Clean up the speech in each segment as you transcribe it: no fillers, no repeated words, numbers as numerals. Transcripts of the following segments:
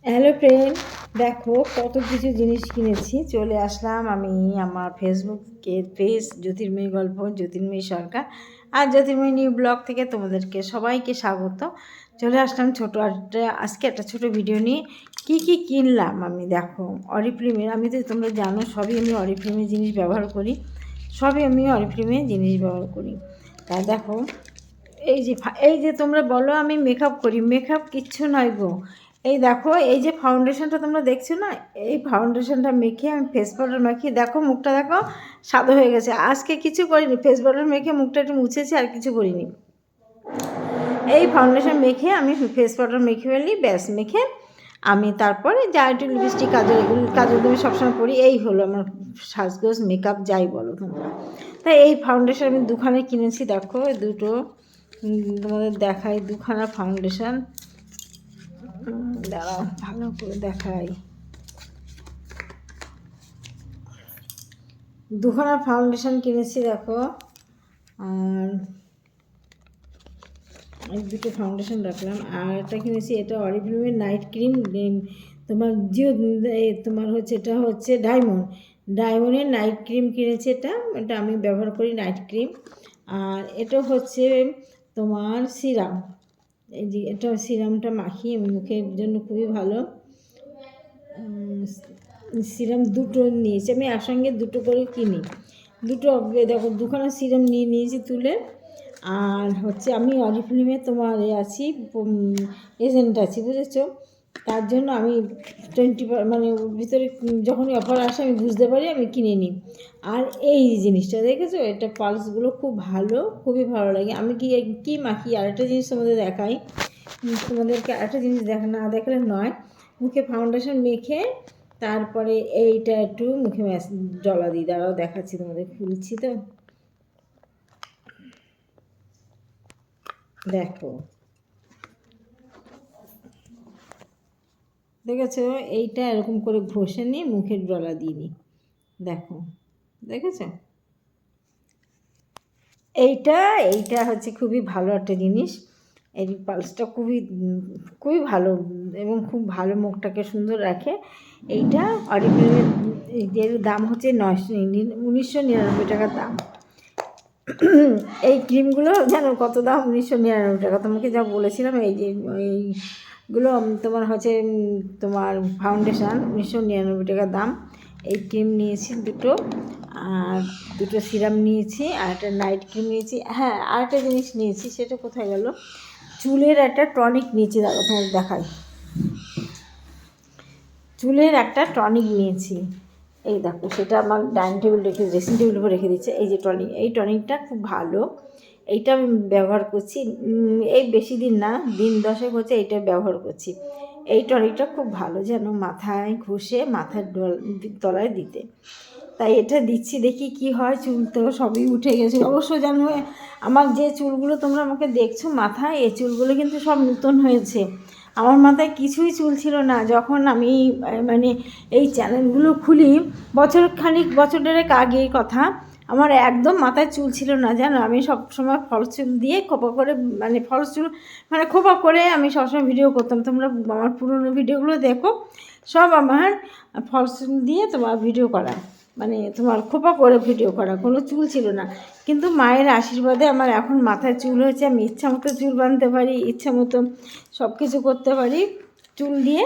Hello friend, দেখো কত কিছু জিনিস কিনেছি। চলে আসলাম আমি আমার পেজ জ্যোতির্ময়ী গল্প, জ্যোতির্ময়ী সরকার আর জ্যোতির্ময়ী নিউ ব্লগ থেকে তোমাদেরকে সবাইকে স্বাগত। চলে আসলাম আজকে একটা ছোট ভিডিও নিয়ে। কি কিনলাম আমি দেখো। অরিফ্লেমের, আমি তো তোমরা জানো সবই আমি অরিফ্লেমের জিনিস ব্যবহার করি, তাই দেখো এই যে তোমরা বলো আমি মেকআপ করি, মেকআপ কিচ্ছু নয় গো। এই দেখো, এই যে ফাউন্ডেশনটা তোমরা দেখছো না, এই ফাউন্ডেশনটা মেখে আমি ফেস পাউডার মাখিয়ে দেখো, মুখটা দেখো সাদা হয়ে গেছে। আজকে কিছু করিনি, ফেস পাউডার মেখে মুখটা একটু মুছেছি, আর কিছু করিনি। এই ফাউন্ডেশন মেখে আমি ফেস পাউডার মেখে ফেলি, ব্যাস। মেখে আমি তারপরে যা একটু লিপস্টিক, কাজল আমি সবসময় পরি। এই হলো আমার সাজগোজ, মেকআপ যাই বলো তোমরা। তাই এই ফাউন্ডেশন আমি দুখানে কিনেছি, দেখো দুটো তোমাদের দেখাই। দুখানা ফাউন্ডেশন, দাঁড়াও ভালো করে দেখাই। দুখানা ফাউন্ডেশন কিনেছি দেখো, আর দুটো ফাউন্ডেশন রাখলাম। আর একটা কিনেছি, এটা অরিফ্লেমের নাইট ক্রিম, তোমার হচ্ছে এটা হচ্ছে ডায়মন্ডের নাইট ক্রিম কিনেছি। এটা আমি ব্যবহার করি, নাইট ক্রিম। আর এটা হচ্ছে তোমার সিরাম। এই যে এটা সিরামটা মাখিয়ে মুখের জন্য খুবই ভালো। সিরাম দুটো নিয়েছি আমি, একসঙ্গে দুটো করে কিনি। দেখো দুখানা সিরাম নিয়েছি তুলে। আর হচ্ছে আমি অরিফ্লেমে তোমার আছি, এজেন্ট আছি, বুঝেছো। তার জন্য আমি মানে ভিতরে যখনই অফার আসে আমি বুঝতে পারি, আমি কিনে নিই। আর এই জিনিসটা দেখেছো, এটা পালসগুলো খুব ভালো, খুবই ভালো লাগে। আমি কি মাখি, আর একটা জিনিস তোমাদের দেখাই। তোমাদেরকে আরেকটা জিনিস না দেখালে নয়। মুখে ফাউন্ডেশন মেখে তারপরে এইটা একটু মুখে জলা দিই, দাঁড়াও দেখাচ্ছি তোমাদের, খুলছি তো দেখো। দেখেছো, এইটা এরকম করে ঘষে নিয়ে মুখের জলা দিয়ে নিই, দেখো দেখেছো। এইটা হচ্ছে খুবই ভালো একটা জিনিস। এই পালসটা খুবই ভালো এবং খুব ভালো, মুখটাকে সুন্দর রাখে। এইটা অরিফ্লেমের, এর দাম হচ্ছে 1999 টাকার দাম। এই ক্রিমগুলো জানো কত দাম? 1999 টাকা। তোমাকে যা বলেছিলাম, এইগুলো তোমার হচ্ছে তোমার ফাউন্ডেশন 1999 টাকা দাম। এই ক্রিম নিয়েছি দুটো, আর দুটো সিরাম নিয়েছি, আর একটা নাইট ক্রিম নিয়েছি। হ্যাঁ, আর একটা জিনিস নিয়েছি, সেটা কোথায় গেল, চুলের একটা টনিক নিয়েছি, দাঁড়াও তোমাকে দেখাই। চুলের একটা টনিক নিয়েছি, এই দেখো। সেটা আমার ড্রেসিং টেবিল উপর রেখে দিচ্ছে। এই যে টনিক, এই টনিকটা খুব ভালো। এইটা আমি ব্যবহার করছি, এই বেশি দিন না, দিন 10 হচ্ছে এইটা ব্যবহার করছি। এই টনিকটা খুব ভালো, যেন মাথায় ঘষে মাথার তলায় দিতে। তাই এটা দিচ্ছি, দেখি কি হয়। চুল তো সবই উঠে গেছে অবশ্য, জানো আমার যে চুলগুলো তোমরা আমাকে দেখছো মাথায়, এই চুলগুলো কিন্তু সব নতুন হয়েছে। আমার মাথায় কিছুই চুল ছিল না যখন আমি মানে এই চ্যানেলগুলো খুলি, বছর দেড়েক আগের কথা। আমার একদম মাথায় চুল ছিল না, জানো। আমি সবসময় ফলস চুল দিয়ে খোপা করে, খোপা করে আমি সবসময় ভিডিও করতাম। তোমরা আমার পুরনো ভিডিওগুলো দেখো, সব আমার ফলস চুল দিয়ে তোমার ভিডিও করা, তোমার খোপা করে ভিডিও করা, কোনো চুল ছিল না। কিন্তু মায়ের আশীর্বাদে আমার এখন মাথায় চুল হয়েছে। আমি ইচ্ছা মতো চুল বাঁধতে পারি, ইচ্ছা মতো সব কিছু করতে পারি চুল দিয়ে।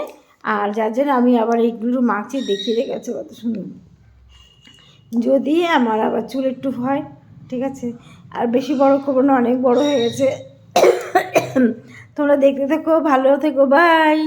আর যার জন্য আমি আবার এইগুলো মাখছি, দেখিয়ে রেখেছে কত সুন্দর। যদি আমার আবার চুল একটু হয়, ঠিক আছে, আর বেশি বড় করবো না, অনেক বড় হয়ে গেছে। তোমরা দেখতে থেকো, ভালো থেকো, বাই।